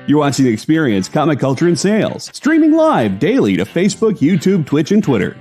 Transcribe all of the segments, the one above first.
You're watching the Experience Comic Culture and Sales, streaming live daily to Facebook, YouTube, Twitch, and Twitter.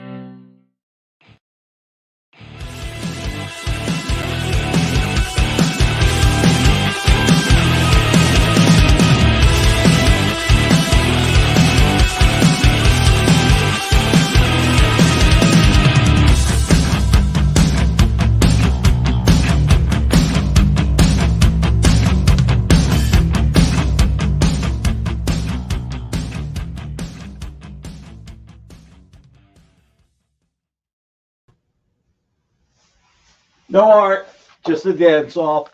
No art, just a dance off.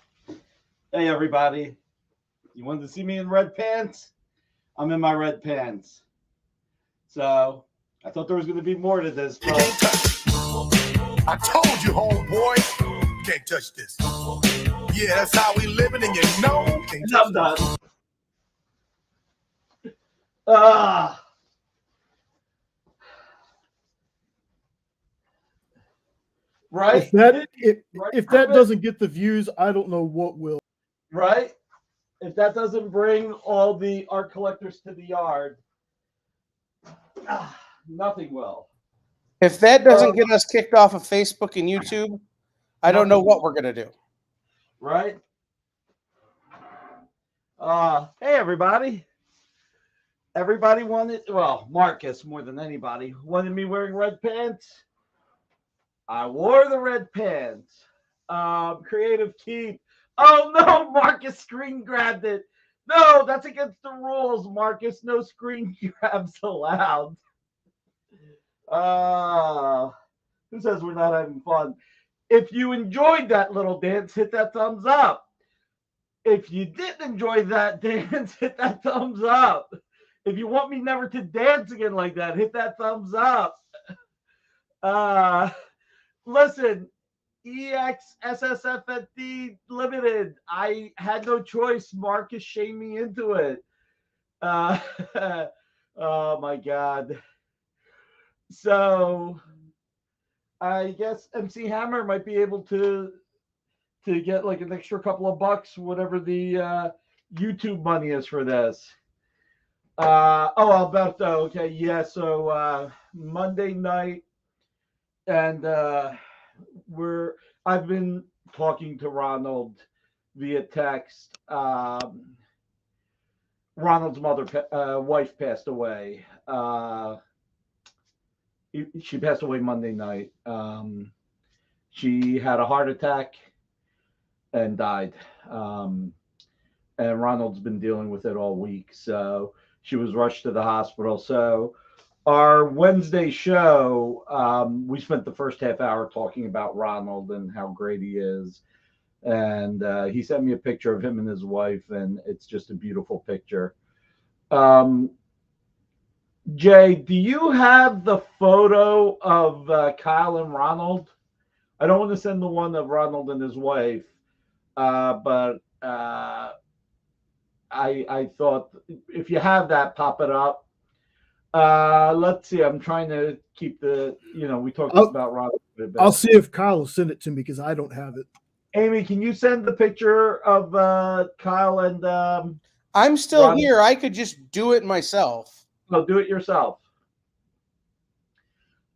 Hey everybody, you wanted to see me in red pants? I'm in my red pants. So I thought there was going to be more to this. You can't touch it. I told you, homeboy, you can't touch this. Yeah, that's how we living, and you know. I'm done. Right? If that doesn't get the views, I don't know what will. Right? If that doesn't bring all the art collectors to the yard, nothing will. If that doesn't get us kicked off of Facebook and YouTube, I don't know what we're going to do. Right? Hey, everybody. Everybody wanted, well, Marcus more than anybody, wanted me wearing red pants. I wore the red pants. Creative Keep. Oh, no, Marcus screen grabbed it. No, that's against the rules, Marcus. No screen grabs allowed. Who says we're not having fun? If you enjoyed that little dance, hit that thumbs up. If you didn't enjoy that dance, hit that thumbs up. If you want me never to dance again like that, hit that thumbs up. Listen, EXSSFFD Limited. I had no choice. Marcus shamed me into it. Oh my God. So I guess MC Hammer might be able to get like an extra couple of bucks, whatever the YouTube money is for this. Alberto. Okay, yeah. So Monday night. And I've been talking to Ronald via text. Ronald's wife passed away. She passed away Monday night. She had a heart attack and died. And Ronald's been dealing with it all week. So she was rushed to the hospital. So our Wednesday show, we spent the first half hour talking about Ronald and how great he is. And he sent me a picture of him and his wife, and it's just a beautiful picture. Jay, do you have the photo of Kyle and Ronald? I don't want to send the one of Ronald and his wife, but I thought if you have that, pop it up. Let's see. I'm trying to keep the, we talked about Ronald a bit. I'll see if Kyle will send it to me because I don't have it. Amy, can you send the picture of Kyle and I'm still Ronald? Here. I could just do it myself. No, do it yourself.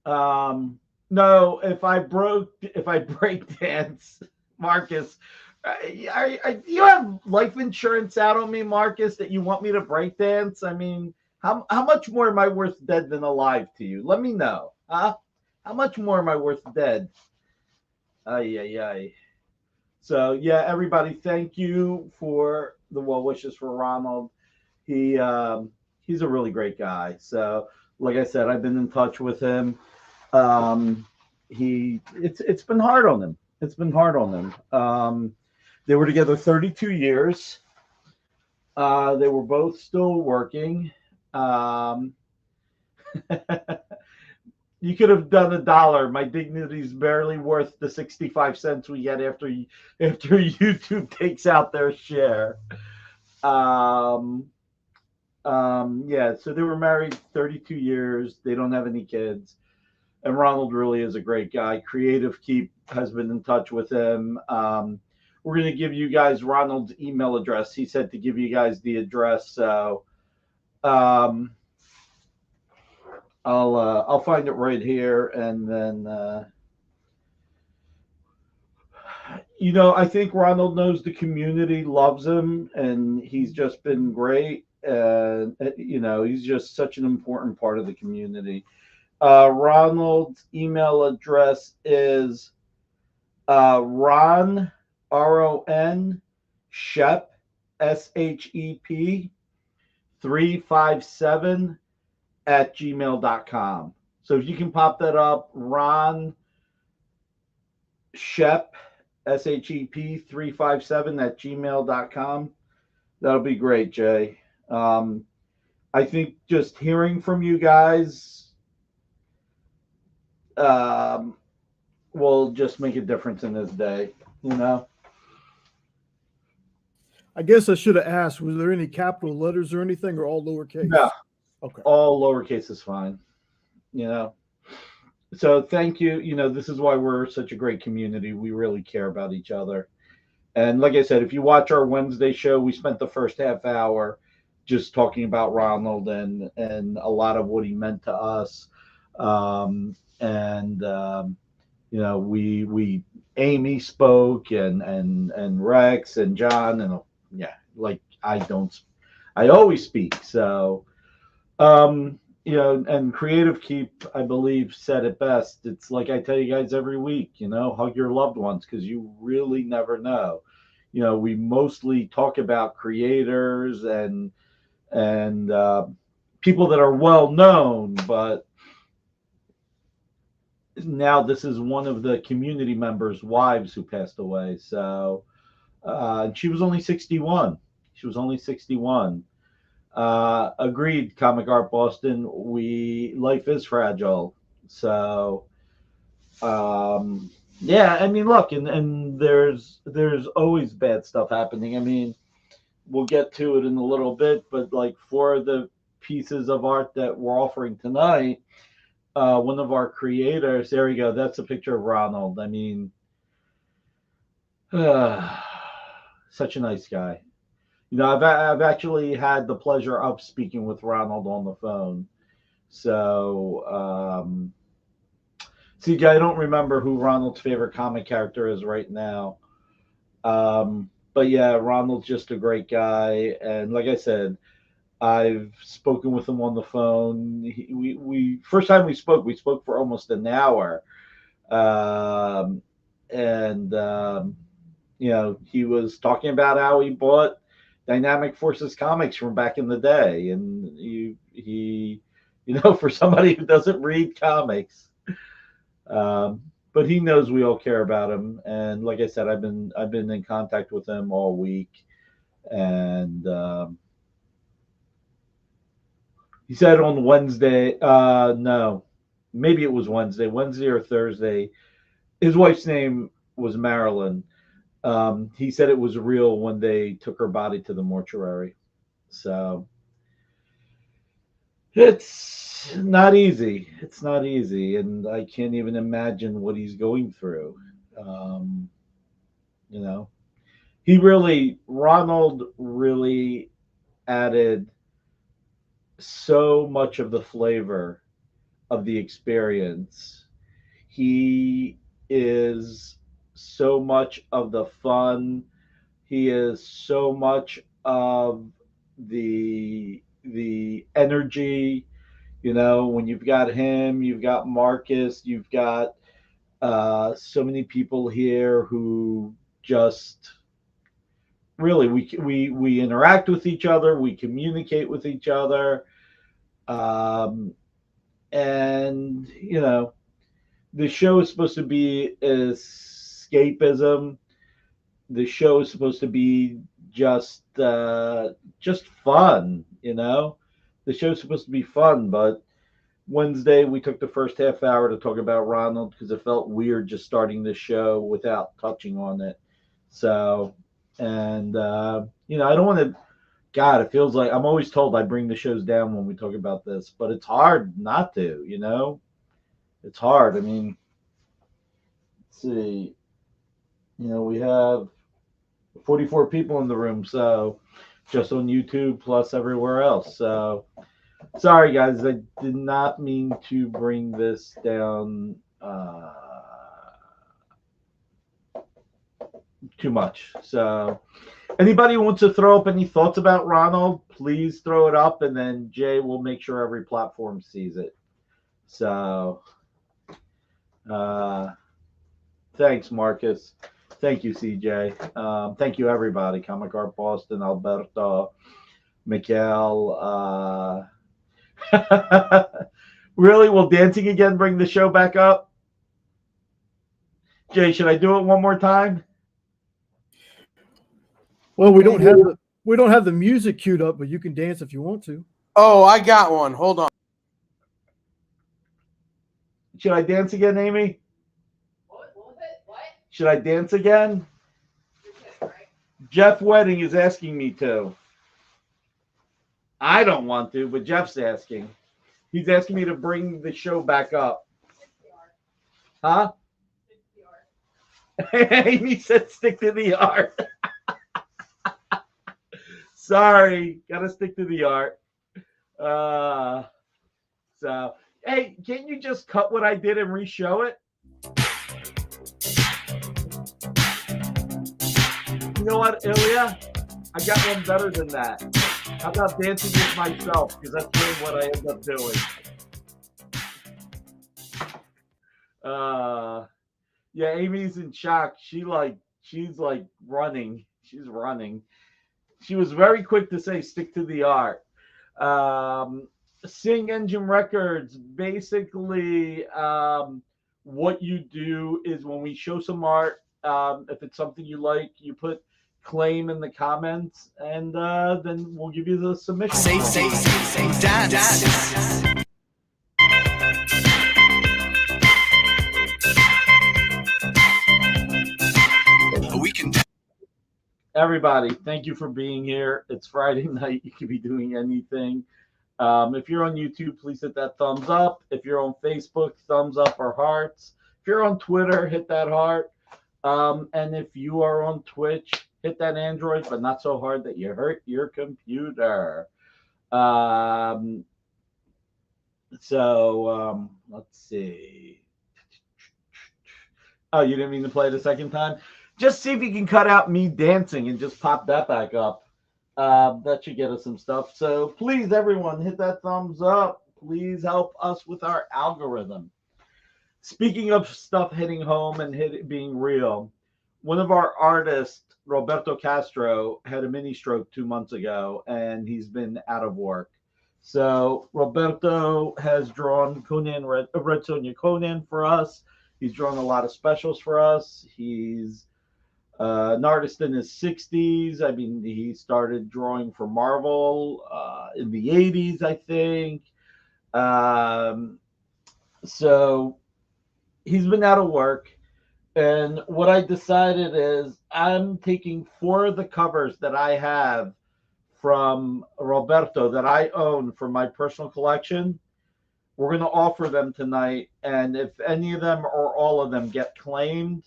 No, if I break dance, Marcus, you have life insurance out on me, Marcus, that you want me to break dance? I mean, how much more am I worth dead than alive to you? Let me know. Huh? How much more am I worth dead? Ay. So, yeah, everybody, thank you for the well wishes for Ronald. He's a really great guy. So, like I said, I've been in touch with him. It's been hard on him. It's been hard on him. They were together 32 years. They were both still working. You could have done $1. My dignity's barely worth the 65 cents we get after YouTube takes out their share. Yeah, so they were married 32 years. They don't have any kids. And Ronald really is a great guy. Creative Keep has been in touch with him. we're going to give you guys Ronald's email address. He said to give you guys the address. So I'll find it right here, and then I think Ronald knows the community loves him, and he's just been great. And he's just such an important part of the community. Ronald's email address is Ron RON Shep SHEP 357 at gmail.com. So if you can pop that up, Ron Shep SHEP 357 at gmail.com. That'll be great, Jay. I think just hearing from you guys will just make a difference in this day, I guess I should have asked, was there any capital letters or anything, or all lowercase? No. Okay. All lowercase is fine, So thank you. This is why we're such a great community. We really care about each other. And like I said, if you watch our Wednesday show, we spent the first half hour just talking about Ronald and a lot of what he meant to us. We Amy spoke and Rex and John and like I always speak. So, and Creative Keep, I believe, said it best. It's like I tell you guys every week, hug your loved ones, because you really never know. We mostly talk about creators and people that are well known, but now this is one of the community members' wives who passed away. So she was only 61. Agreed, Comic Art Boston. Life is fragile. So look, and there's always bad stuff happening. I mean, we'll get to it in a little bit, but like for the pieces of art that we're offering tonight, one of our creators, there we go, that's a picture of Ronald. I mean, such a nice guy. I've actually had the pleasure of speaking with Ronald on the phone. So, see, I don't remember who Ronald's favorite comic character is right now. But yeah, Ronald's just a great guy. And like I said, I've spoken with him on the phone. We first time we spoke for almost an hour. He was talking about how he bought Dynamic Forces comics from back in the day. And he for somebody who doesn't read comics, but he knows we all care about him. And like I said, I've been in contact with him all week. And he said on Wednesday, no, maybe it was Wednesday or Thursday. His wife's name was Marilyn. He said it was real when they took her body to the mortuary. So it's not easy. And I can't even imagine what he's going through. Ronald really added so much of the flavor of the experience. He is so much of the fun. He is so much of the energy. When you've got him, you've got Marcus, you've got so many people here who just really we interact with each other, we communicate with each other, and the show is supposed to be escapism. The show is supposed to be just fun. The show is supposed to be fun, but Wednesday we took the first half hour to talk about Ronald because it felt weird just starting the show without touching on it. So, and I don't want to. God, it feels like I'm always told I bring the shows down when we talk about this, but it's hard not to. It's hard. I mean, let's see. We have 44 people in the room, so just on YouTube plus everywhere else. So sorry, guys, I did not mean to bring this down too much. So anybody who wants to throw up any thoughts about Ronald, please throw it up, and then Jay will make sure every platform sees it. So thanks, Marcus. Thank you, CJ. Thank you, everybody. Comic Art Boston, Alberto, Mikhail. Really? Will dancing again bring the show back up? Jay, should I do it one more time? Well, we don't have the music queued up, but you can dance if you want to. Oh, I got one. Hold on. Should I dance again, Amy? What was it? What? Should I dance again? Jeff Wedding is asking me to. I don't want to, but Jeff's asking. He's asking me to bring the show back up. Huh? Amy said stick to the art. Sorry, gotta stick to the art. So, hey, can't you just cut what I did and re-show it? You know what, Ilya? I got one better than that. How about dancing with myself? Because that's really what I end up doing. Yeah, Amy's in shock. She's like running. She's running. She was very quick to say stick to the art. Sing Engine Records, basically what you do is when we show some art, if it's something you like, you put claim in the comments, and then we'll give you the submission. Say, dance. We can. Everybody, thank you for being here. It's Friday night. You could be doing anything. If you're on YouTube, please hit that thumbs up. If you're on Facebook, thumbs up or hearts. If you're on Twitter, hit that heart. And if you are on Twitch, hit that Android, but not so hard that you hurt your computer. Let's see. Oh, you didn't mean to play it a second time? Just see if you can cut out me dancing and just pop that back up. That should get us some stuff. So please, everyone, hit that thumbs up. Please help us with our algorithm. Speaking of stuff hitting home and being real, one of our artists, Roberto Castro, had a mini stroke 2 months ago, and he's been out of work. So Roberto has drawn Red Sonja Conan for us. He's drawn a lot of specials for us. He's an artist in his 60s. I mean, he started drawing for Marvel in the 80s, I think. So he's been out of work. And what I decided is I'm taking 4 of the covers that I have from Roberto that I own for my personal collection. We're going to offer them tonight. And if any of them or all of them get claimed,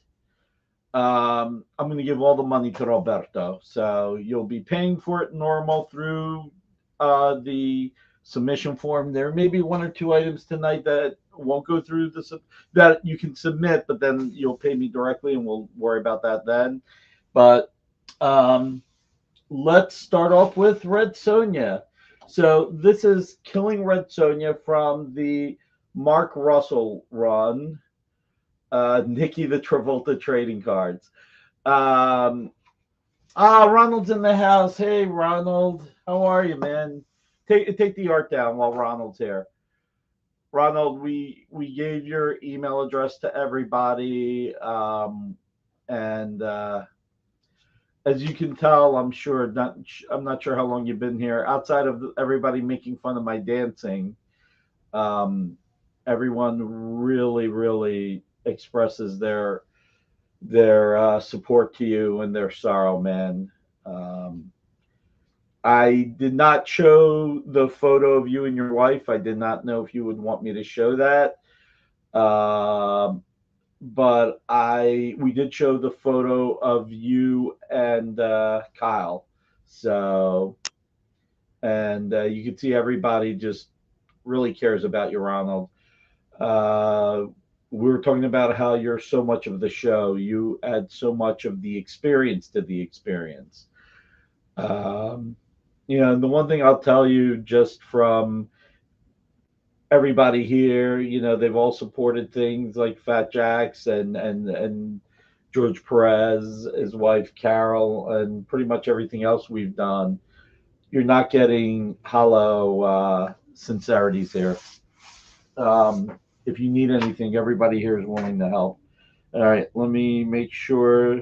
I'm going to give all the money to Roberto. So you'll be paying for it normal through the submission form. There may be 1 or 2 items tonight that won't go through that you can submit, but then you'll pay me directly and we'll worry about that then. But let's start off with Red Sonja. So this is Killing Red Sonja from the Mark Russell run. Nikki the Travolta trading cards. Ronald's in the house. Hey, Ronald. How are you, man? Take the art down while Ronald's here. Ronald, we gave your email address to everybody. And as you can tell, I'm not sure how long you've been here. Outside of everybody making fun of my dancing, everyone really, really expresses their support to you and their sorrow, man. I did not show the photo of you and your wife. I did not know if you would want me to show that. but we did show the photo of you and Kyle. So, and you can see everybody just really cares about you, Ronald. Uh, we were talking about how you're so much of the show. You add so much of the experience to the experience. Um, the one thing I'll tell you just from everybody here, they've all supported things like Fat Jacks and George Perez, his wife Carol, and pretty much everything else we've done. You're not getting hollow sincerities here. If you need anything, everybody here is willing to help. All right, let me make sure.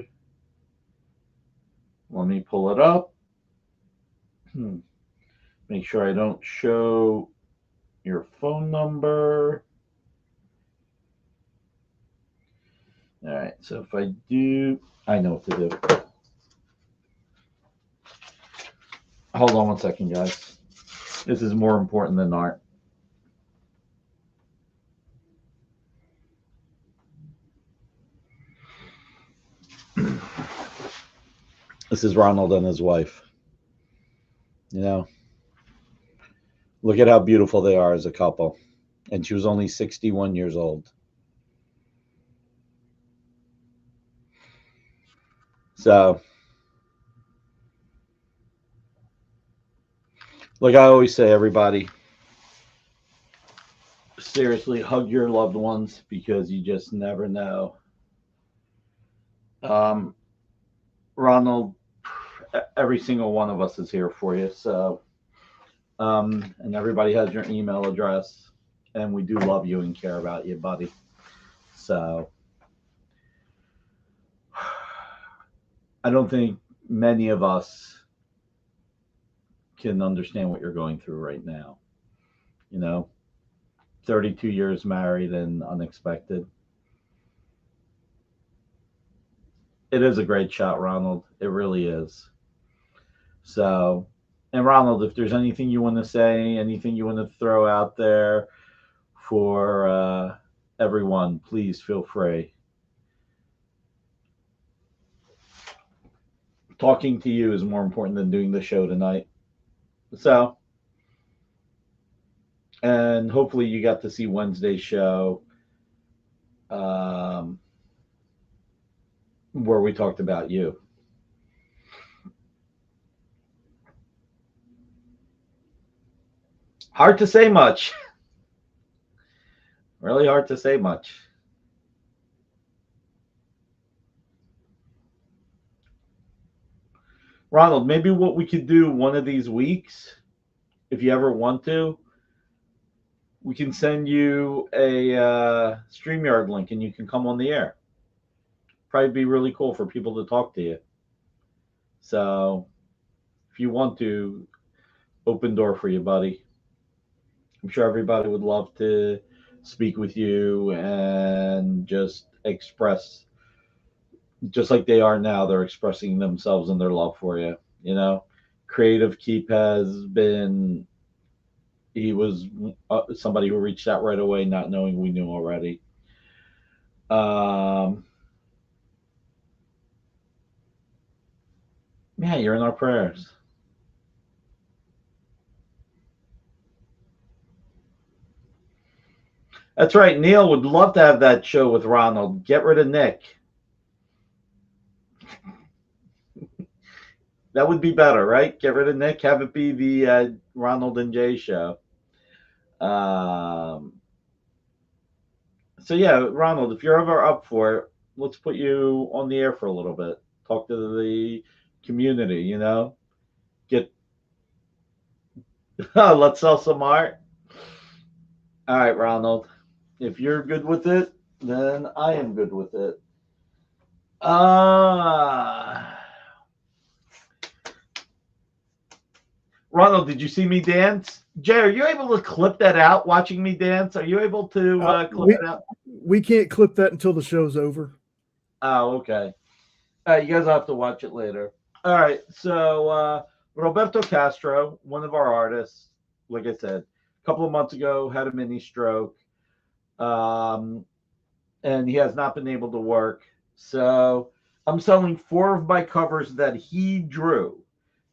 Let me pull it up. Make sure I don't show your phone number. All right, so if I do, I know what to do. Hold on one second, guys. This is more important than art. This is Ronald and his wife. Look at how beautiful they are as a couple. And she was only 61 years old. So, like I always say, everybody, seriously, hug your loved ones because you just never know. Ronald, every single one of us is here for you. So, and everybody has your email address, and we do love you and care about you, buddy. So, I don't think many of us can understand what you're going through right now. 32 years married and unexpected. It is a great shot, Ronald. It really is. So, and Ronald, if there's anything you want to say, anything you want to throw out there for everyone, please feel free. Talking to you is more important than doing the show tonight. So, and hopefully you got to see Wednesday's show where we talked about you. Hard to say much. Really hard to say much. Ronald, maybe what we could do one of these weeks, if you ever want to, we can send you a StreamYard link and you can come on the air. Probably be really cool for people to talk to you. So if you want to, open door for you, buddy. I'm sure everybody would love to speak with you and just express, just like they are now, they're expressing themselves and their love for you. Creative Keep has been, he was somebody who reached out right away, not knowing we knew already. Yeah, you're in our prayers. That's right. Neil would love to have that show with Ronald. Get rid of Nick. That would be better, right? Get rid of Nick. Have it be the Ronald and Jay show. So yeah, Ronald, if you're ever up for it, let's put you on the air for a little bit. Talk to the community. Get let's sell some art. All right, Ronald. If you're good with it, then I am good with it. Ronald, did you see me dance? Jay, are you able to clip that out watching me dance? Are you able to clip it out? We can't clip that until the show's over. Oh, okay. You guys will have to watch it later. All right. So Roberto Castro, one of our artists, like I said, a couple of months ago, had a mini stroke. and he has not been able to work. So I'm selling 4 of my covers that he drew.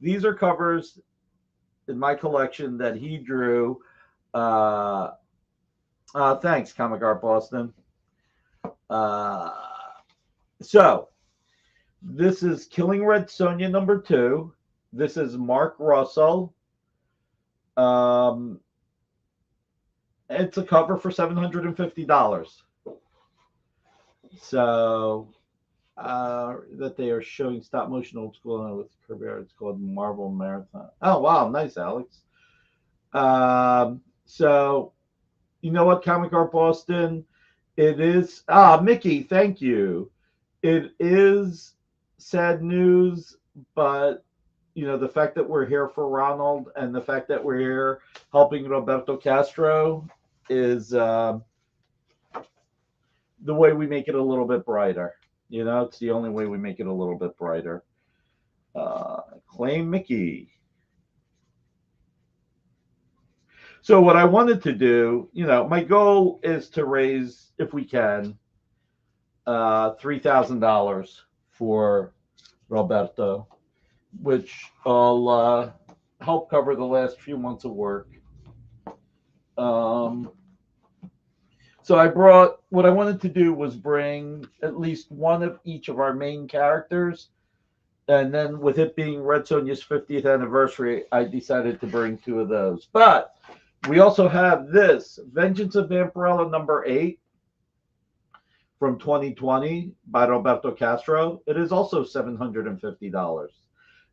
These are covers in my collection that he drew. Uh, Thanks, Comic Art Boston. Uh, so this is Killing Red Sonja #2. This is Mark Russell. It's a cover for $750. So that they are showing stop motion old school with Kerber. It's called Marvel Marathon. Oh wow, nice, Alex. So you know what, Comic Art Boston? It is Mickey, thank you. It is sad news, but you know, the fact that we're here for Ronald and the fact that we're here helping Roberto Castro is the way we make it a little bit brighter. You know, it's the only way we make it a little bit brighter. Claim Mickey. So what I wanted to do, you know, my goal is to raise, if we can, $3,000 for Roberto, which will help cover the last few months of work. So what I wanted to do was bring at least one of each of our main characters. And then with it being Red Sonja's 50th anniversary, I decided to bring 2 of those. But we also have this, Vengeance of Vampirella #8 from 2020 by Roberto Castro. It is also $750.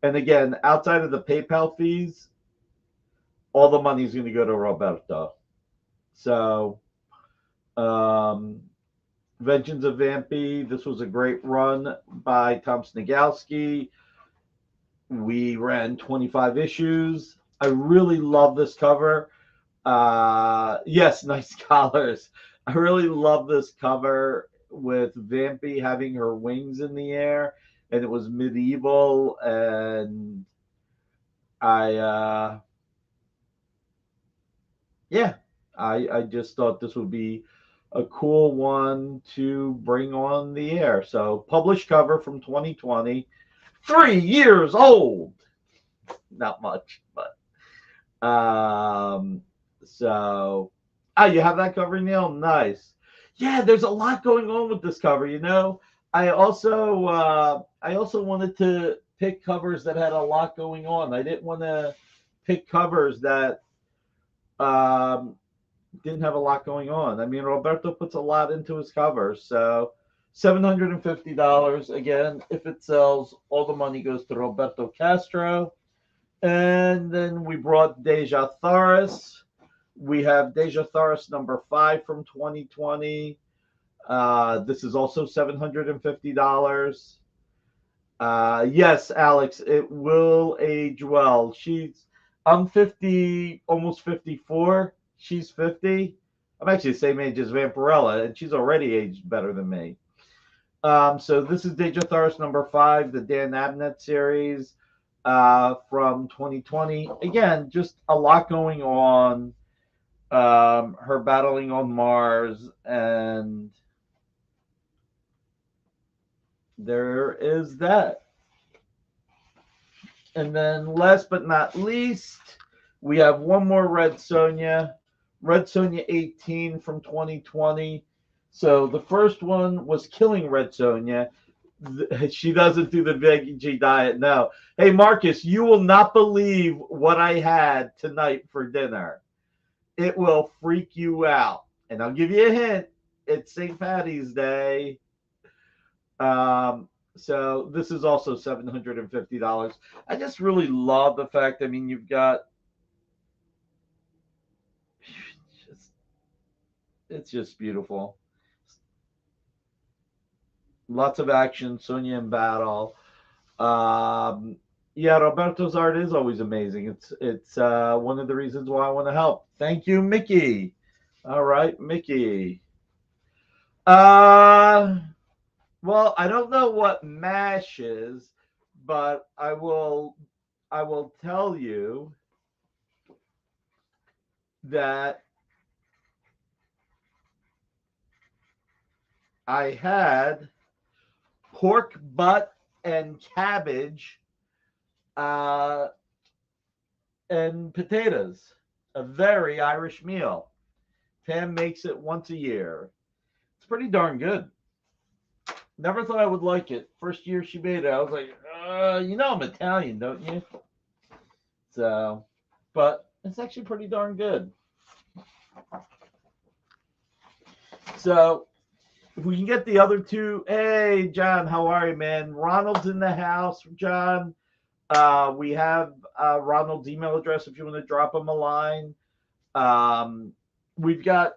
And again, outside of the PayPal fees, all the money is going to go to Roberto. So, Vengeance of Vampy, this was a great run by Tom Snigalski. We ran 25 issues. I really love this cover. Yes, nice collars. I really love this cover with Vampy having her wings in the air, and it was medieval, and I just thought this would be a cool one to bring on the air. So published cover from 2020, 3 years old. Not much, but so you have that cover, Neil? Nice. Yeah, there's a lot going on with this cover, you know. I also wanted to pick covers that had a lot going on. I didn't want to pick covers that didn't have a lot going on. I mean, Roberto puts a lot into his covers, so $750. Again, if it sells, all the money goes to Roberto Castro. And then we brought Deja Thoris. We have Deja Thoris #5 from 2020. This is also $750. Yes, Alex, it will age well. I'm 50, almost 54. She's 50. I'm actually the same age as Vampirella, and she's already aged better than me. So this is Deja Thoris #5, the Dan Abnett series from 2020. Again, just a lot going on. Her battling on Mars, and there is that. And then last but not least, we have one more Red Sonja 18 from 2020. So the first one was Killing Red Sonja. She doesn't do the veggie diet. No. Hey, Marcus, you will not believe what I had tonight for dinner. It will freak you out. And I'll give you a hint. It's St. Patty's Day. So this is also $750. I just really love the fact, I mean, you've got it's just beautiful. Lots of action, Sonja in battle. Yeah, Roberto's art is always amazing. It's one of the reasons why I want to help. Thank you, Mickey. All right, Mickey. Well, I don't know what MASH is, but I will tell you that I had pork butt and cabbage and potatoes. A very Irish meal. Pam makes it once a year. It's pretty darn good. Never thought I would like it. First year she made it, I was like, I'm Italian, don't you? So, but it's actually pretty darn good. So, if we can get the other two. Hey, John, how are you, man? Ronald's in the house, John. We have Ronald's email address if you want to drop him a line. We've got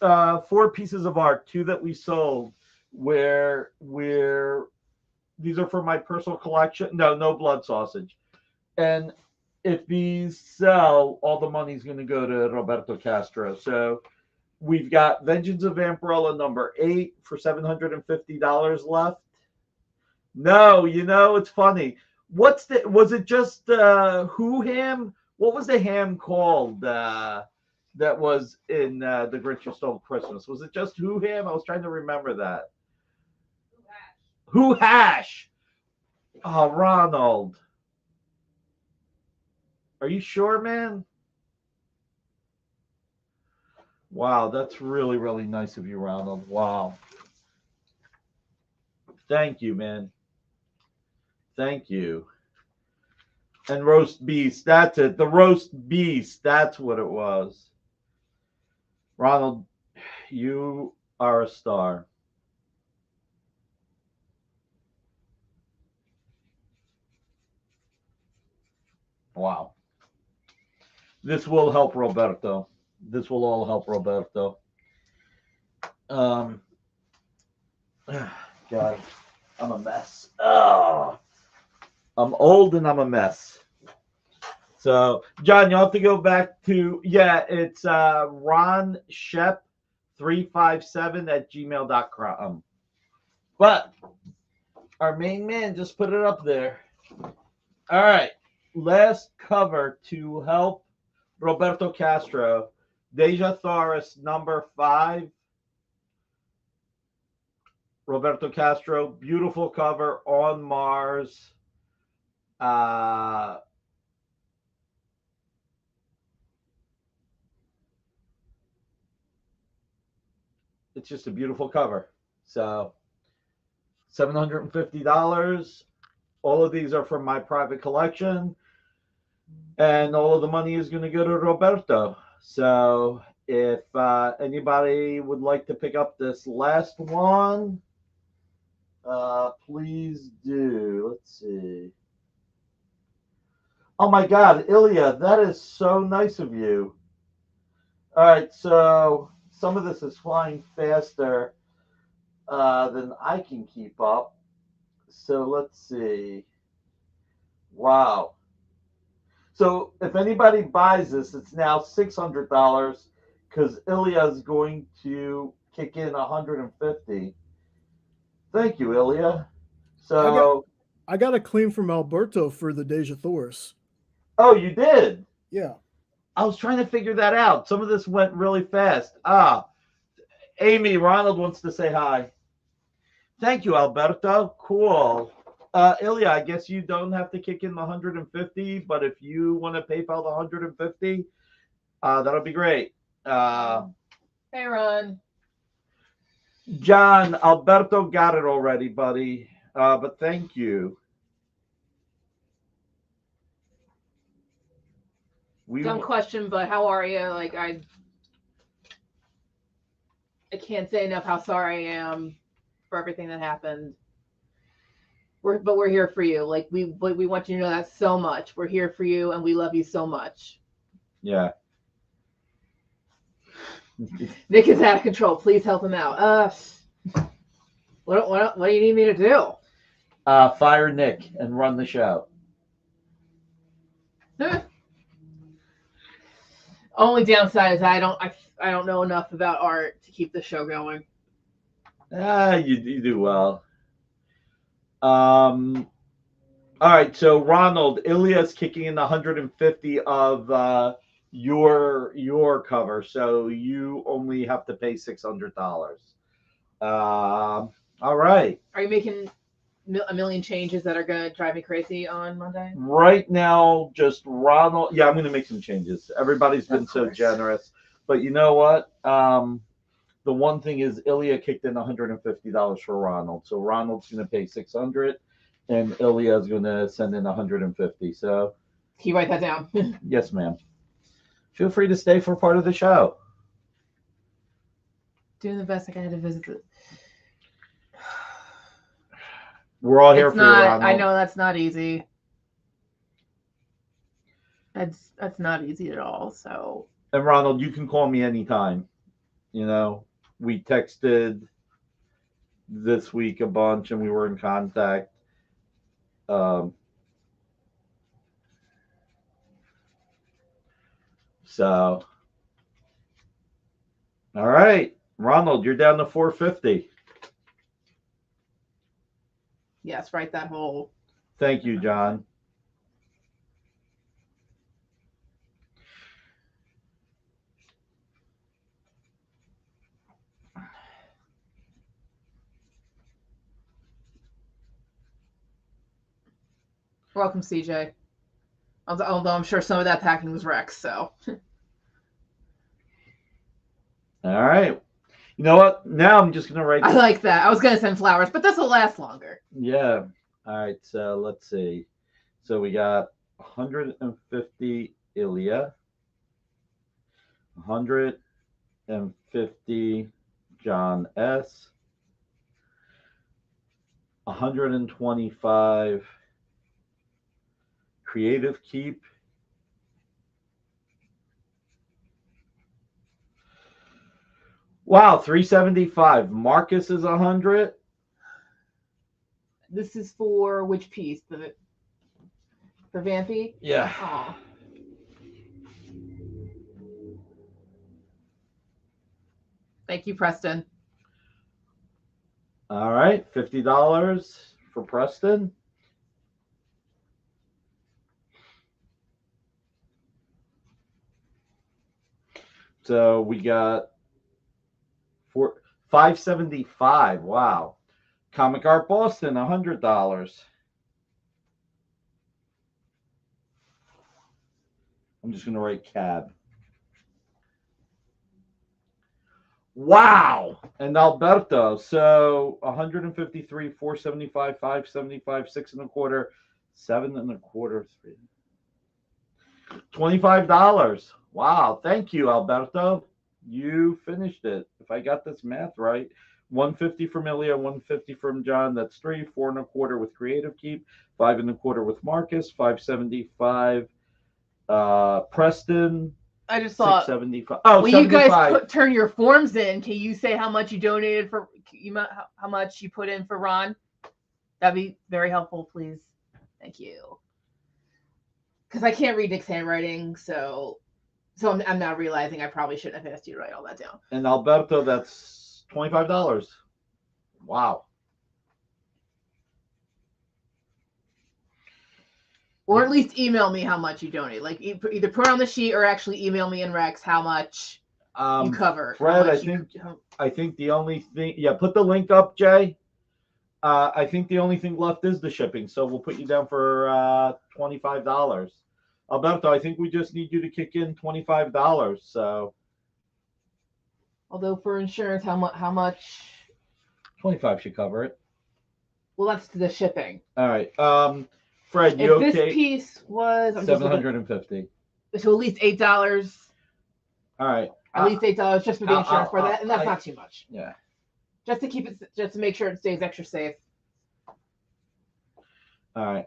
4 pieces of art, 2 that we sold, where these are for my personal collection. No blood sausage. And if these sell, all the money is going to go to Roberto Castro. So we've got Vengeance of Vampirella number 8 for $750 left. No, it's funny. Was it just Who Ham? What was the ham called that was in The Grinch Who Stole Christmas? Was it just Who Ham? I was trying to remember that. Who Hash? Oh, Ronald. Are you sure, man? Wow, that's really, really nice of you, Ronald. Wow. Thank you, man. Thank you. And roast beast. That's it. The roast beast. That's what it was. Ronald, you are a star. Wow. This will help Roberto. This will all help Roberto. God, I'm a mess. Oh, I'm old and I'm a mess. So, John, you'll have to go back to, it's Ron Shep 357 at gmail.com. But our main man just put it up there. All right. Last cover to help Roberto Castro. Deja Thoris number 5. Roberto Castro, beautiful cover on Mars. It's just a beautiful cover. So $750. All of these are from my private collection. And all of the money is going to go to Roberto. So if anybody would like to pick up this last one, please do. Let's see. Oh my God, Ilya, that is so nice of you. All right, so some of this is flying faster than I can keep up. So let's see. Wow. So if anybody buys this, it's now $600 because Ilya is going to kick in $150. Thank you, Ilya. So I got a claim from Alberto for the Deja Thoris. Oh, you did? Yeah. I was trying to figure that out. Some of this went really fast. Amy, Ronald wants to say hi. Thank you, Alberto. Cool. Ilya, I guess you don't have to kick in the 150, but if you want to PayPal the 150, that'll be great. Hey, Ron. John, Alberto got it already, buddy. But thank you. Dumb question, but how are you? Like I can't say enough how sorry I am for everything that happened. But we're here for you. Like we want you to know that so much. We're here for you, and we love you so much. Yeah. Nick is out of control. Please help him out. What do you need me to do? Fire Nick and run the show. Only downside is I don't know enough about art to keep the show going. You do well. All right, so Ronald, Ilya's kicking in the 150 of your cover, so you only have to pay $600. All right. Are you making a million changes that are going to drive me crazy on Monday? Right now, just Ronald. Yeah, I'm going to make some changes. Everybody's been Of so course. generous. But you know what? The one thing is Ilya kicked in $150 for Ronald. So Ronald's going to pay $600 and Ilya is going to send in $150. So, Can you write that down? yes, ma'am. Feel free to stay for part of the show. Doing the best I can to visit it. We're all here It's for you, not. Ronald. I know that's not easy. That's not easy at all. So. And Ronald, you can call me anytime. You know, we texted this week a bunch and we were in contact. So, all right, Ronald, you're down to 450. Yes, write that whole. Thank you, John. Welcome, CJ. Although I'm sure some of that packing was Rex, so. All right. You know what? Now I'm just going to write. I like that. I was going to send flowers, but this will last longer. Yeah. All right. So let's see. So we got 150 Ilya, 150 John S, 125 Creative Keep, wow, 375. Marcus is 100. This is for which piece? For Vampy? Yeah. Aw. Thank you, Preston. All right, $50 for Preston. So we got $575. Wow. Comic Art Boston, $100. I'm just going to write cab. Wow. And Alberto. So 153, 475, 575, 6 1/4, 7 1/4, 3. $25. Wow. Thank you, Alberto. You finished it. If I got this math right. 150 from Ilya, 150 from John. That's 3, 4 1/4 with Creative Keep, 5 1/4 with Marcus, 575 Preston. I just thought. 675. Oh, when 75. You guys turn your forms in, can you say how much you donated for? How much you put in for Ron? That'd be very helpful, please. Thank you. Because I can't read Nick's handwriting, so I'm now realizing I probably shouldn't have asked you to write all that down. And Alberto, that's $25. Wow. Or at least email me how much you donate. Like either put it on the sheet or actually email me and Rex how much you cover. Fred, I think the only thing, yeah, put the link up, Jay. I think the only thing left is the shipping, so we'll put you down for $25. Alberto, I think we just need you to kick in $25. So, although for insurance, how much? 25 should cover it. Well, that's the shipping. All right. Fred, you if okay? This piece was $750. So at least $8. All right. At least $8 just for the insurance for that, and that's not too much. Yeah. Just to keep it, just to make sure it stays extra safe. All right.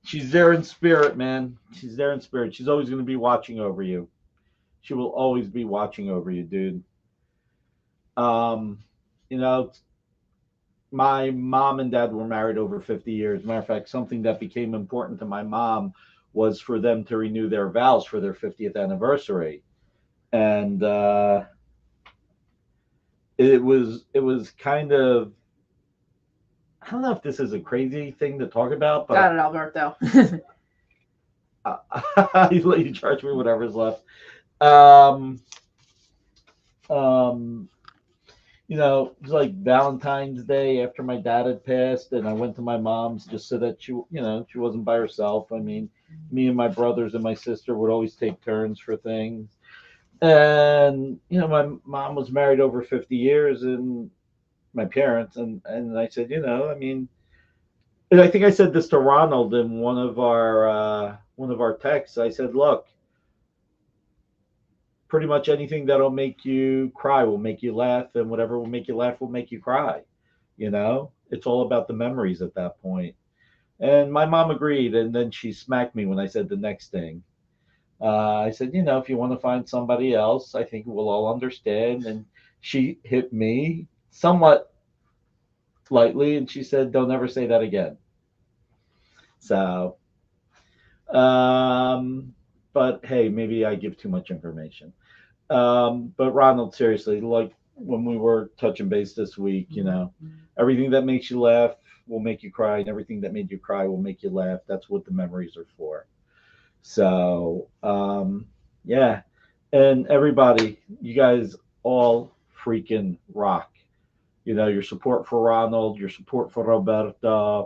She's there in spirit, man. She's there in spirit. She's always going to be watching over you. She will always be watching over you, dude. You know, my mom and dad were married over 50 years. Matter of fact, something that became important to my mom was for them to renew their vows for their 50th anniversary. And it was kind of, I don't know if this is a crazy thing to talk about, but Got it, Alberto. you let you charge me whatever's left. You know, it was like Valentine's Day after my dad had passed, and I went to my mom's just so that she wasn't by herself. I mean, me and my brothers and my sister would always take turns for things. And my mom was married over 50 years, and my parents, and I said, I mean, and I think I said this to Ronald in one of our texts. I said, look, pretty much anything that'll make you cry will make you laugh, and whatever will make you laugh will make you cry. It's all about the memories at that point. And my mom agreed, and then she smacked me when I said the next thing. I said, if you want to find somebody else, I think we'll all understand. And she hit me somewhat lightly, and she said, don't ever say that again. So, but hey, maybe I give too much information. But Ronald, seriously, like when we were touching base this week, everything that makes you laugh will make you cry, and everything that made you cry will make you laugh. That's what the memories are for. So, yeah. And everybody, you guys all freaking rock. Your support for Ronald, your support for Roberta.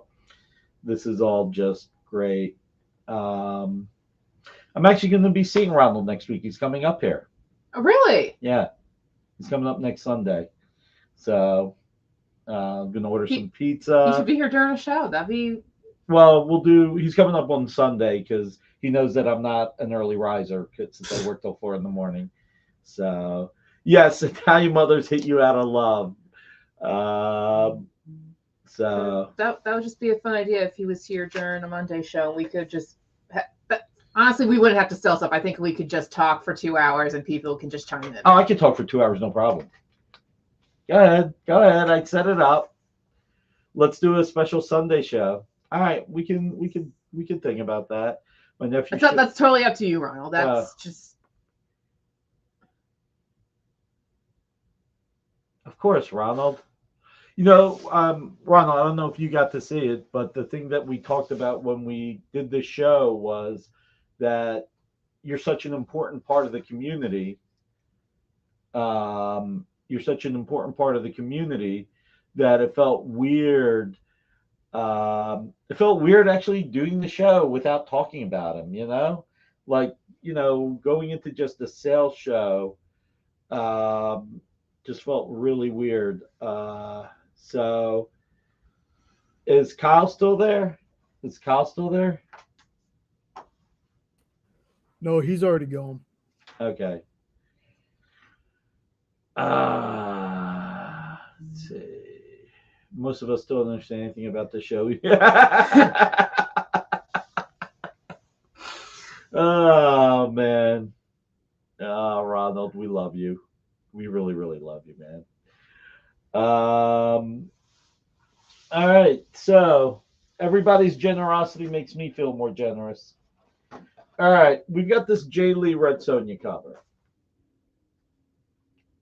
This is all just great. I'm actually going to be seeing Ronald next week. He's coming up here. Oh, really? Yeah. He's coming up next Sunday. So I'm going to order some pizza. He should be here during a show. That'd be... Well, he's coming up on Sunday because he knows that I'm not an early riser since I work till 4 a.m. So, yes, Italian mothers hit you out of love. So that would just be a fun idea if he was here during a Monday show. We could just... honestly, we wouldn't have to sell stuff. I think we could just talk for 2 hours and people can just chime in. Oh, I could talk for 2 hours, no problem. Go ahead. I'd set it up. Let's do a special Sunday show. All right, we can think about that. My nephew. That's totally up to you, Ronald. That's just. Of course, Ronald. Ronald, I don't know if you got to see it, but the thing that we talked about when we did the show was that you're such an important part of the community. You're such an important part of the community that it felt weird. It felt weird actually doing the show without talking about him, going into just a sales show, just felt really weird. So is Kyle still there? No, he's already gone. Okay. Let's see. Most of us still don't understand anything about the show. Oh, man. Oh, Ronald, we love you. We really, really love you, man. All right. So everybody's generosity makes me feel more generous. All right. We've got this Jay Lee Red Sonja cover.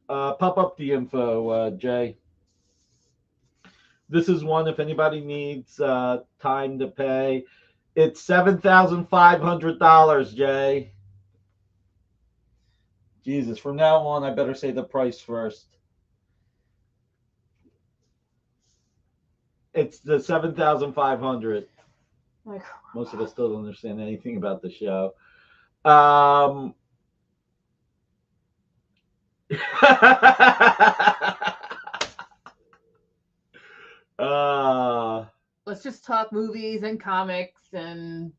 Pop up the info, Jay. This is one, if anybody needs time to pay. It's $7,500, Jay. Jesus, from now on, I better say the price first. It's the $7,500. Most of us still don't understand anything about the show. Let's just talk movies and comics and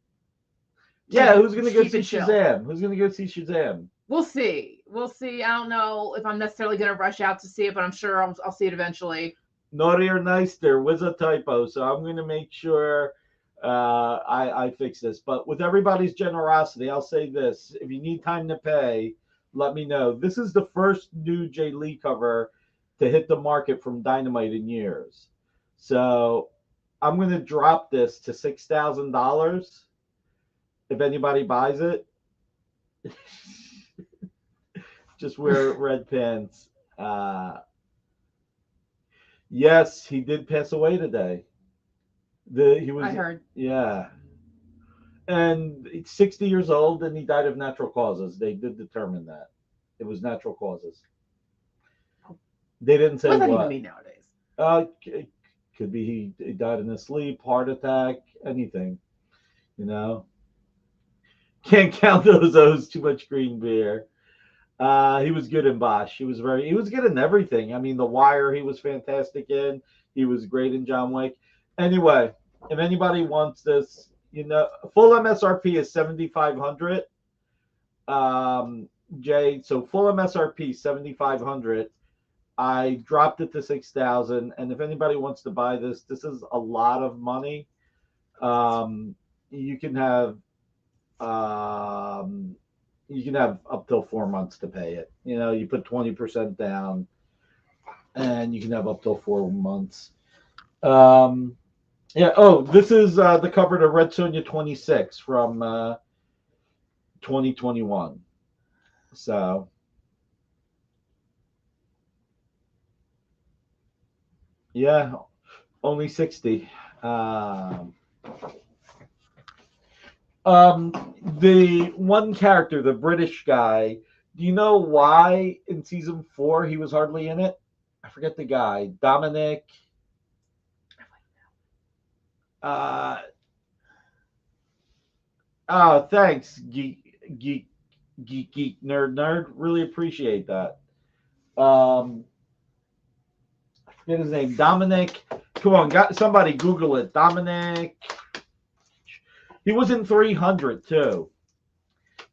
who's gonna go see Shazam? Who's gonna go see Shazam? We'll see. I don't know if I'm necessarily gonna rush out to see it, but I'm sure I'll see it eventually. Naughty or nice, there was a typo, so I'm gonna make sure I fix this. But with everybody's generosity, I'll say this: if you need time to pay, let me know. This is the first new Jay Lee cover to hit the market from Dynamite in years. So I'm going to drop this to $6,000 if anybody buys it. Just wear red pants. Yes, he did pass away today. I heard. Yeah. And he's 60 years old, and he died of natural causes. They did determine that. It was natural causes. They didn't say What does that even what. mean nowadays? Could be he died in his sleep, heart attack, anything. You know, can't count those O's. Too much green beer. He was good in Bosch. He was good in everything. I mean, The Wire, he was fantastic in. He was great in John Wick. Anyway, if anybody wants this, full MSRP is 7,500. Jay, so full MSRP 7,500. I dropped it to 6,000, and if anybody wants to buy this, this is a lot of money. You can have up till 4 months to pay it. You put 20% down, and you can have up till 4 months. Yeah. Oh, this is the cover to Red Sonja 26 from 2021. So. Yeah, only 60. The one character, the British guy, do you know why in season 4 he was hardly in it? I forget the guy. Dominic. Oh, thanks, geek nerd. Really appreciate that. I forget his name. Dominic. Come on, somebody Google it. Dominic. He was in 300 too.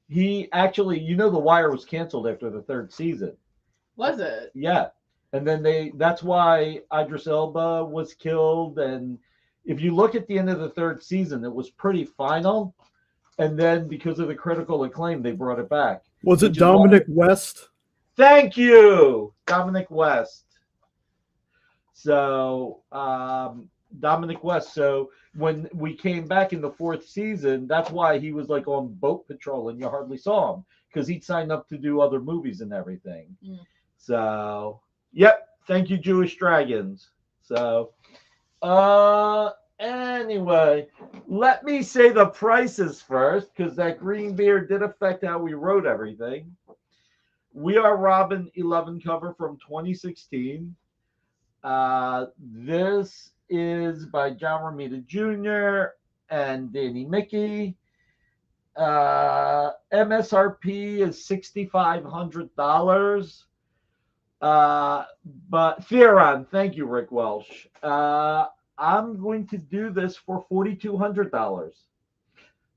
He actually, The Wire was canceled after the 3rd season. Was it? Yeah. And then that's why Idris Elba was killed. And if you look at the end of the 3rd season, it was pretty final. And then because of the critical acclaim, they brought it back. Was it Dominic West? Thank you, Dominic West. So, Dominic West. So when we came back in the 4th season, that's why he was like on boat patrol and you hardly saw him because he'd signed up to do other movies and everything. So, yep. Thank you, Jewish Dragons. So, anyway, let me say the prices first because that green beer did affect how we wrote everything. We Are Robin 11 cover from 2016. This is by John Romita Jr. and Danny Mickey. MSRP is $6,500. But Theron, thank you, Rick Welsh. I'm going to do this for $4,200.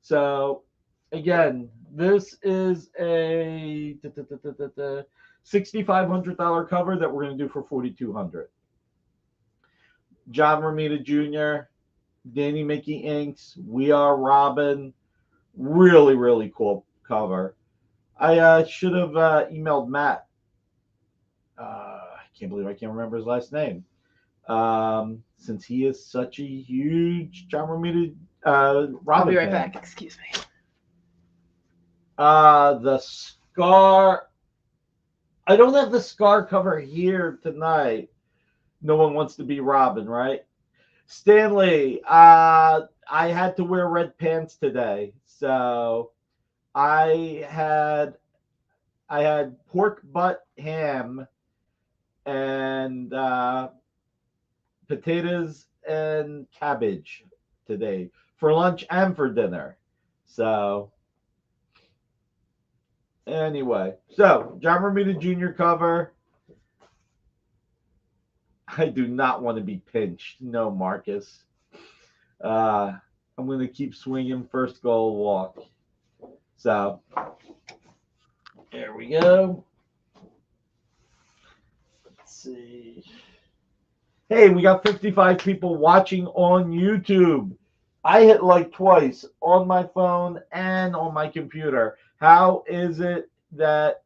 So again, this is a $6,500 cover that we're going to do for $4,200. John Romita Jr., Danny Mickey Inks, We Are Robin. Really, really cool cover. I should have emailed Matt. I can't believe I can't remember his last name. Since he is such a huge John Romita Robin I'll be right fan. back. Excuse me. The Scar. I don't have the Scar cover here tonight. No one wants to be Robin, right? Stanley, I had to wear red pants today. So I had pork butt ham and potatoes and cabbage today for lunch and for dinner. So anyway, so John Romita Jr. cover. I do not want to be pinched. No, Marcus. I'm going to keep swinging first goal walk. So, there we go. Let's see. Hey, we got 55 people watching on YouTube. I hit like twice on my phone and on my computer. How is it that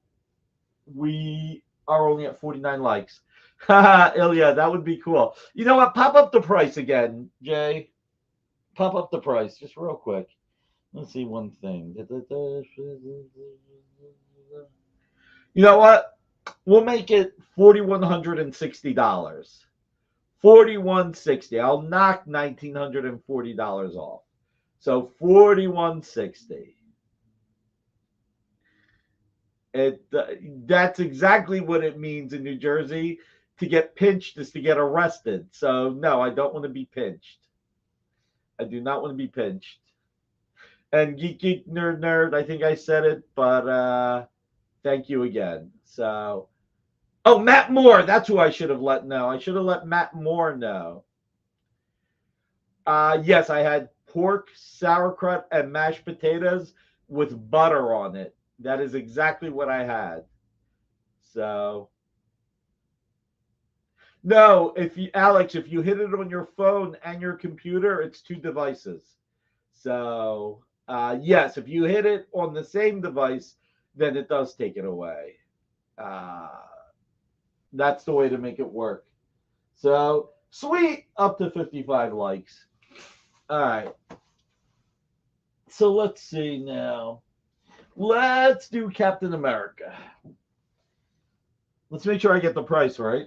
we are only at 49 likes? Ilya, that would be cool. You know what? Pop up the price again, Jay. Pop up the price just real quick. Let's see one thing. You know what? We'll make it $4,160. $4,160. I'll knock $1,940 off. So $4,160. That's exactly what it means in New Jersey to get pinched is to get arrested. So no, I don't want to be pinched. I do not want to be pinched. And Geek Nerd, I think I said it, but thank you again. So, oh, Matt Moore, that's who I should have let know. I should have let Matt Moore know. Yes, I had pork, sauerkraut, and mashed potatoes with butter on it. That is exactly what I had. So, no, Alex, if you hit it on your phone and your computer, it's 2 devices. So, yes, if you hit it on the same device, then it does take it away. That's the way to make it work. So, sweet, up to 55 likes. All right. So let's see now. Let's do Captain America. Let's make sure I get the price right.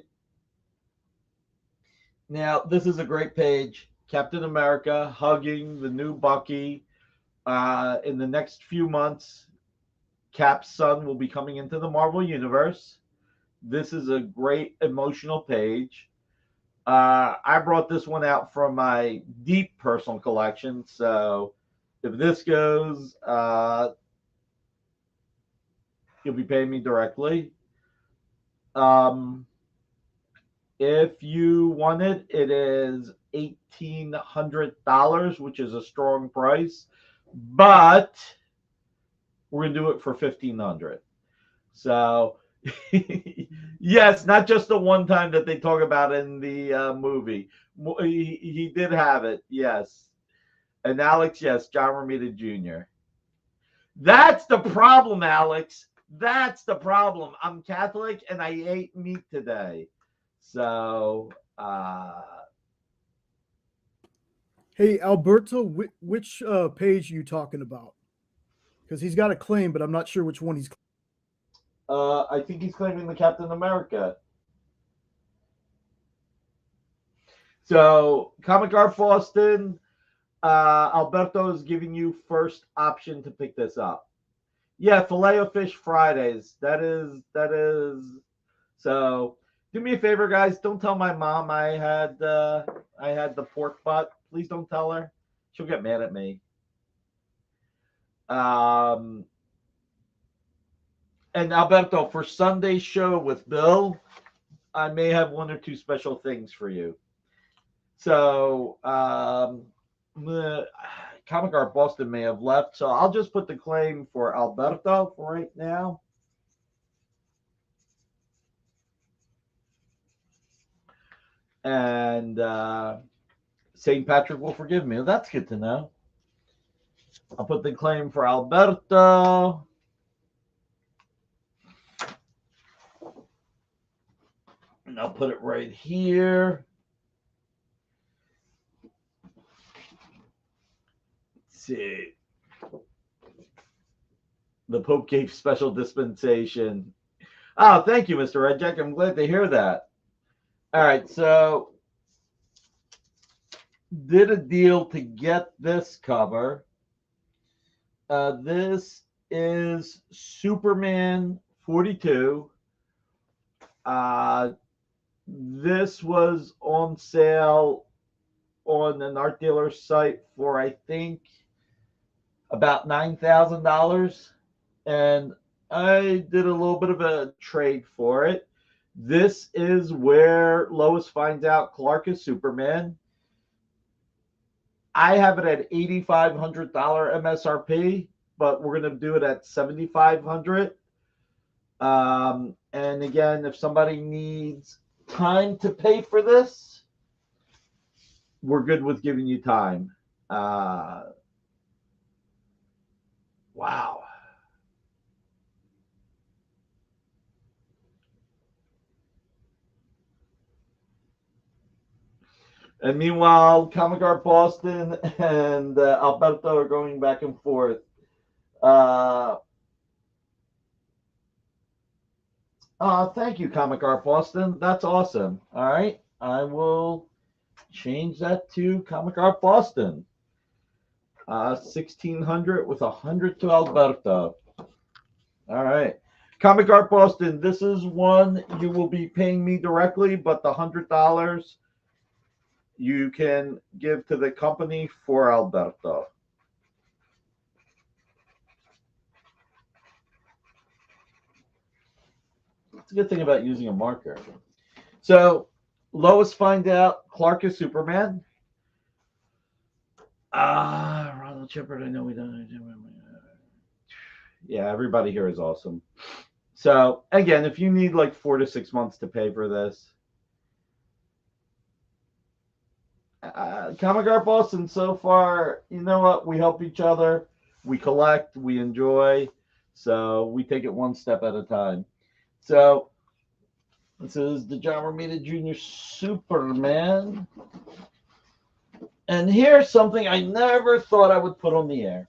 Now, this is a great page. Captain America hugging the new Bucky. In the next few months, Cap's son will be coming into the Marvel Universe. This is a great emotional page. I brought this one out from my deep personal collection. So if this goes, you'll be paying me directly. If you want it, it is $1,800, which is a strong price, but we're gonna do it for $1,500. So, yes, not just the one time that they talk about in the movie. He did have it, yes. And Alex, yes, John Romita Jr. That's the problem, Alex. That's the problem. I'm Catholic and I ate meat today. So, Hey, Alberto, which page are you talking about? Because he's got a claim, but I'm not sure which one he's. I think he's claiming the Captain America. So, Comic Art Boston, Alberto is giving you first option to pick this up. Yeah, Filet of Fish Fridays. That is. So, do me a favor, guys. Don't tell my mom I had the pork butt. Please don't tell her. She'll get mad at me. And Alberto, for Sunday's show with Bill, I may have 1 or 2 special things for you. So, Comic Art Boston may have left, so I'll just put the claim for Alberto for right now. And St. Patrick will forgive me. Well, that's good to know. I'll put the claim for Alberto. And I'll put it right here. Let's see. The Pope gave special dispensation. Oh, thank you, Mr. Red Jack. I'm glad to hear that. All right, so did a deal to get this cover. This is Superman 42. This was on sale on an art dealer site for, I think, about $9,000. And I did a little bit of a trade for it. This is where Lois finds out Clark is Superman. I have it at $8,500 MSRP, but we're going to do it at $7,500. And again, if somebody needs time to pay for this, we're good with giving you time. Wow. And meanwhile, Comic Art Boston and Alberto are going back and forth. Thank you, Comic Art Boston. That's awesome. All right. I will change that to Comic Art Boston. 1,600 with 100 to Alberto. All right. Comic Art Boston, this is one you will be paying me directly, but the $100 you can give to the company for Alberto. It's a good thing about using a marker. So Lois finds out Clark is Superman. Ronald Shepard, I know we don't. Yeah, everybody here is awesome. So again, if you need like 4 to 6 months to pay for this, Comic Art Boston, so far, you know what? We help each other, we collect, we enjoy, so we take it one step at a time. So this is the John Romita Jr. Superman. And here's something I never thought I would put on the air.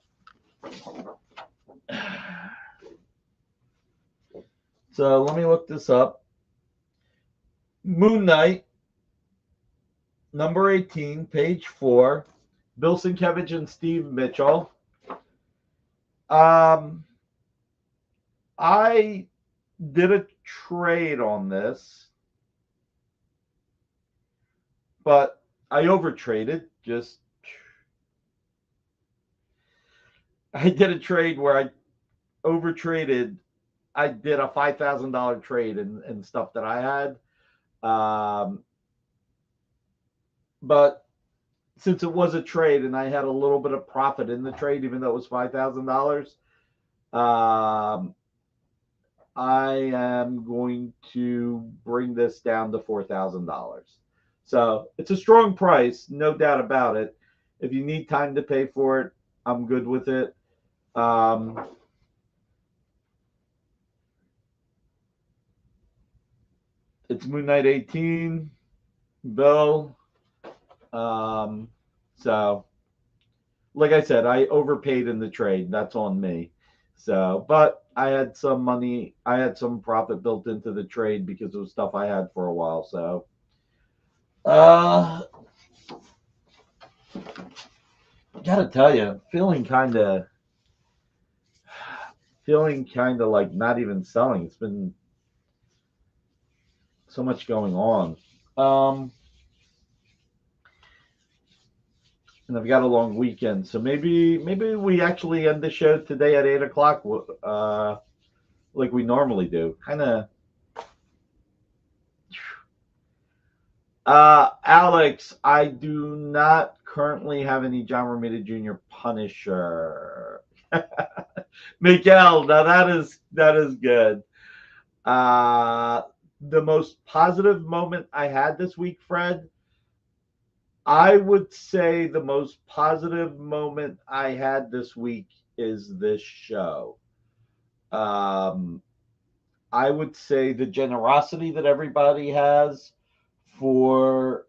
So let me look this up. Moon Knight, number 18, page 4. Bill Sienkiewicz and Steve Mitchell. I did a trade on this, but I overtraded. I did a trade where I overtraded. I did a $5,000 trade in stuff that I had. But since it was a trade and I had a little bit of profit in the trade, even though it was $5,000, I am going to bring this down to $4,000. So it's a strong price, no doubt about it. If you need time to pay for it, I'm good with it. It's Moon Knight 18, Bill. So, like I said, I overpaid in the trade. That's on me. So, but I had some money, I had some profit built into the trade because it was stuff I had for a while. So, gotta tell you, feeling kind of like not even selling. It's been so much going on. And I've got a long weekend, so maybe we actually end the show today at 8 o'clock, like we normally do. Kind of. Alex, I do not currently have any John Romita Jr. Punisher. Miguel, now that is good. The most positive moment I had this week, Fred, I would say the most positive moment I had this week is this show. I would say the generosity that everybody has for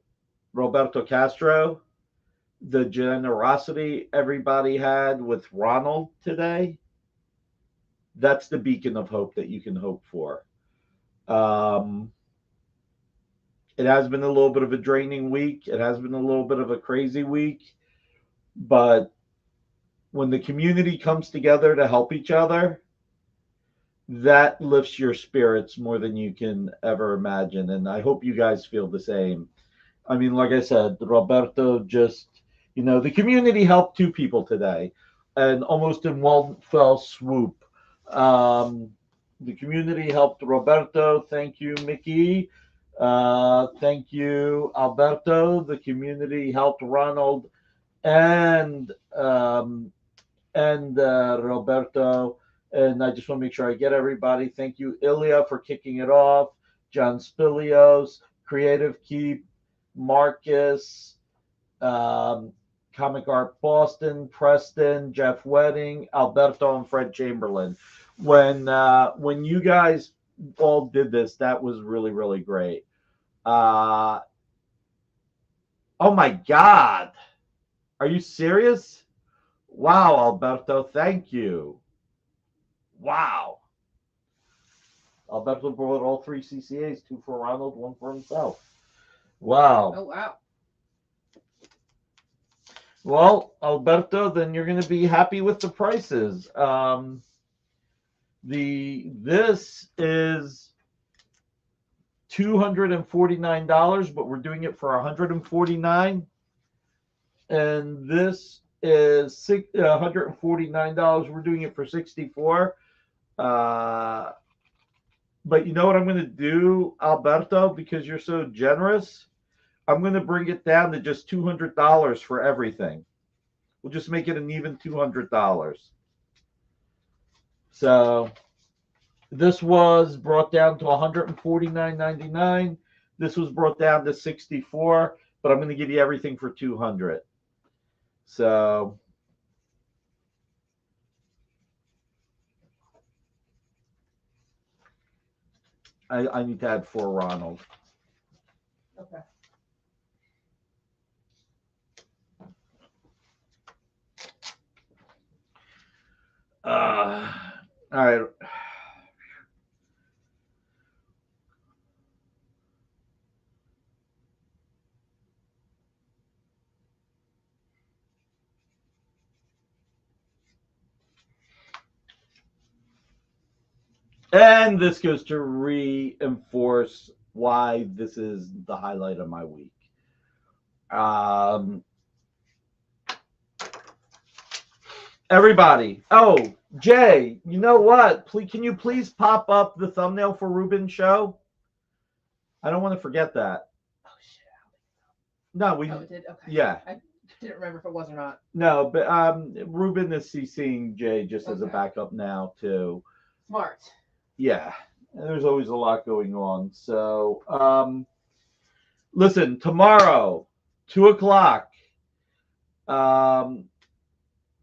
Roberto Castro, the generosity everybody had with Ronald today, that's the beacon of hope that you can hope for. It has been a little bit of a draining week. It has been a little bit of a crazy week. But when the community comes together to help each other, that lifts your spirits more than you can ever imagine. And I hope you guys feel the same. I mean, like I said, Roberto just, the community helped 2 people today, and almost in one fell swoop. The community helped Roberto. Thank you, Mickey. Thank you, Alberto. The community helped Ronald and Roberto. And I just want to make sure I get everybody. Thank you, Ilya, for kicking it off. John Spilios, Creative Keep, Marcus, Comic Art Boston, Preston, Jeff Wedding, Alberto, and Fred Chamberlain. When you guys all did this, that was really, really great. Oh my God. Are you serious? Wow, Alberto, thank you. Wow. Alberto brought all 3 CCAs, 2 for Ronald, 1 for himself. Wow. Oh, wow. Well, Alberto, then you're going to be happy with the prices. This is $249, but we're doing it for $149. And this is $149. We're doing it for $64. But you know what I'm going to do, Alberto, because you're so generous? I'm going to bring it down to just $200 for everything. We'll just make it an even $200. So this was brought down to $149.99. This was brought down to $64, but I'm going to give you everything for $200. So I need to add for Ronald. Okay. All right. And this goes to reinforce why this is the highlight of my week. Everybody. Oh, Jay, you know what? Can you please pop up the thumbnail for Ruben's show? I don't want to forget that. Oh shit. No, it did? Okay. Yeah. I didn't remember if it was or not. No, but Ruben is CCing Jay just as a backup now too. Smart. Yeah. There's always a lot going on. So listen, tomorrow, 2:00.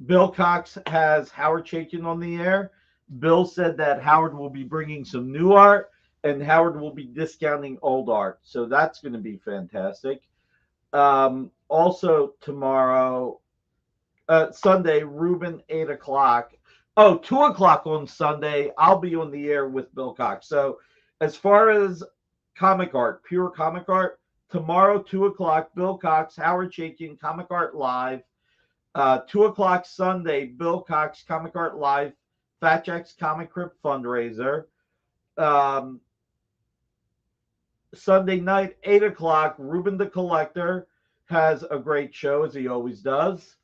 Bill Cox has Howard Chaykin on the air. Bill said that Howard will be bringing some new art and Howard will be discounting old art. So that's going to be fantastic. Also tomorrow, Sunday, Ruben, 8:00. Oh, 2:00 on Sunday, I'll be on the air with Bill Cox. So as far as comic art, pure comic art, tomorrow, 2:00, Bill Cox, Howard Chaykin, Comic Art Live. 2:00 Sunday, Bill Cox, Comic Art Live, Fat Jack's Comic Crypt fundraiser. Sunday night, 8:00, Ruben the Collector has a great show, as he always does.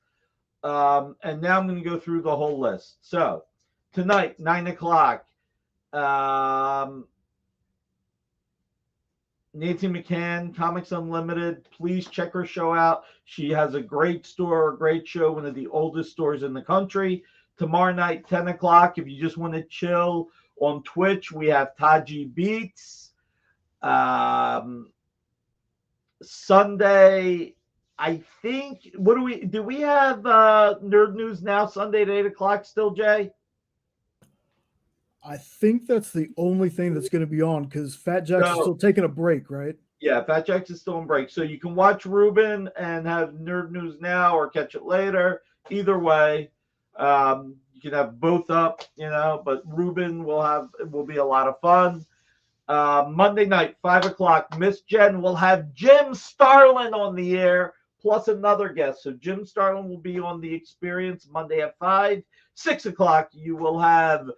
And now I'm going to go through the whole list. So tonight, 9:00, Nancy McCann, Comics Unlimited. Please check her show out. She has a great store, a great show, one of the oldest stores in the country. Tomorrow night, 10:00. If you just want to chill on Twitch, we have Taji Beats. Sunday, I think, do we have Nerd News Now Sunday at 8:00 still, Jay? I think that's the only thing that's going to be on because Fat Jack's is still taking a break, right? Yeah, Fat Jack's is still on break. So you can watch Ruben and have Nerd News Now or catch it later. Either way, you can have both up, but Ruben will be a lot of fun. Monday night, 5:00, Miss Jen will have Jim Starlin on the air, plus another guest. So Jim Starlin will be on The Experience Monday at 5. 6:00, you will have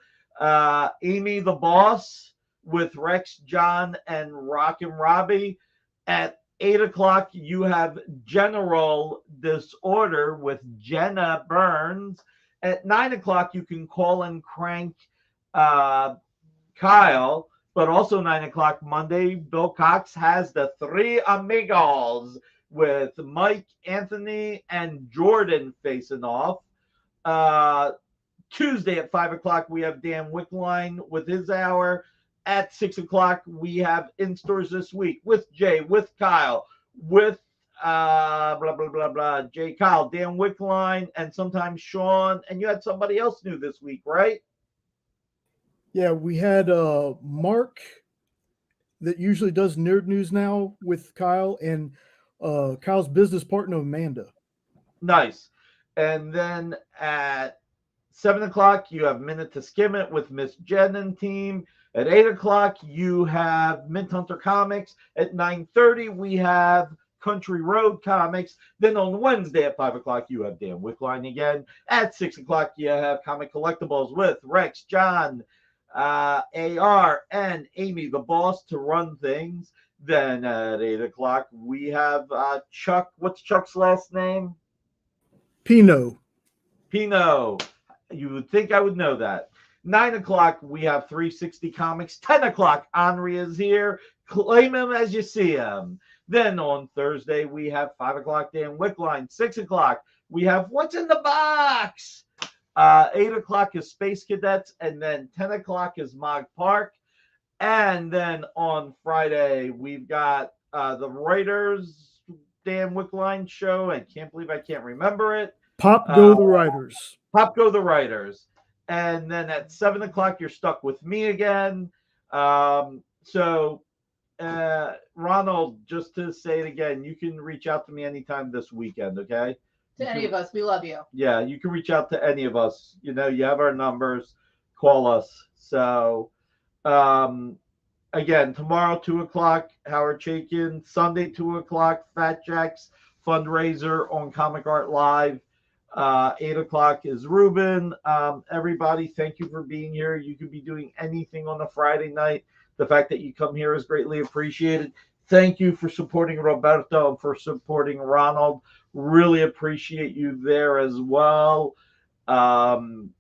Amy the Boss with Rex, John, and Rock and Robbie. At 8:00, you have General Disorder with Jenna Burns. At 9:00, you can call and crank Kyle. But also 9:00 Monday, Bill Cox has the Three Amigos with Mike, Anthony, and Jordan facing off. Tuesday at 5:00, we have Dan Wickline with his hour. At 6:00, we have In Stores This Week with Jay, with Kyle, with blah, blah, blah, blah, Jay, Kyle, Dan Wickline, and sometimes Sean. And you had somebody else new this week, right? Yeah, we had Mark that usually does Nerd News Now with Kyle and Kyle's business partner, Amanda. Nice. And then at 7:00, you have Minute to Skim It with Miss Jen and team. At 8:00, you have Mint Hunter Comics. At 9:30, we have Country Road Comics. Then on Wednesday at 5:00, you have Dan Wickline again. At 6:00, you have Comic Collectibles with Rex, John, AR and Amy, the boss, to run things. Then at 8 o'clock, we have Chuck. What's Chuck's last name? Pino. Pino. You would think I would know that. 9 o'clock, we have 360 Comics. 10 o'clock, Henri is here. Claim him as you see him. Then on Thursday, we have 5 o'clock, Dan Wickline. 6 o'clock, we have What's in the Box? 8 o'clock is Space Cadets. And then 10 o'clock is Mog Park. And then on Friday, we've got the Writers Dan Wickline show. I can't believe I can't remember it. Pop Go the Writers. Pop Go the Writers. And then at 7 o'clock, you're stuck with me again. Ronald, just to say it again, you can reach out to me anytime this weekend, okay? To any of us, we love you. Yeah, you can reach out to any of us. You know, you have our numbers. Call us. So, again, tomorrow, 2 o'clock, Howard Chaykin. Sunday, 2 o'clock, Fat Jack's fundraiser on Comic Art Live. 8 o'clock is Ruben. Everybody, thank you for being here. You could be doing anything on a Friday night. The fact that you come here is greatly appreciated. Thank you for supporting Roberto and for supporting Ronald. Really appreciate you there as well. Thank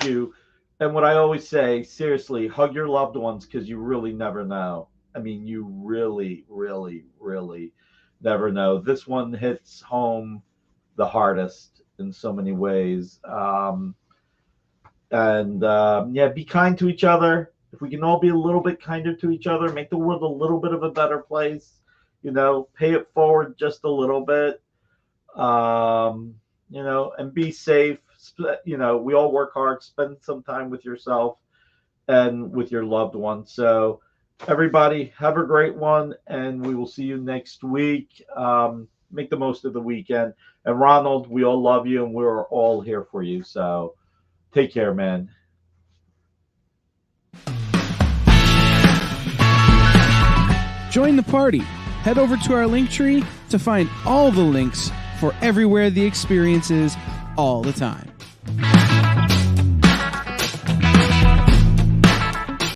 you. And what I always say, seriously, hug your loved ones because you really never know. I mean, you really, really, really never know. This one hits home the hardest in so many ways. Be kind to each other. If we can all be a little bit kinder to each other, make the world a little bit of a better place, you know, pay it forward just a little bit, you know, and be safe. You know, we all work hard. Spend some time with yourself and with your loved ones. So everybody have a great one, and we will see you next week. Make the most of the weekend. And Ronald, we all love you, and we're all here for you. So take care, man. Join the party. Head over to our link tree to find all the links for everywhere the experience is all the time.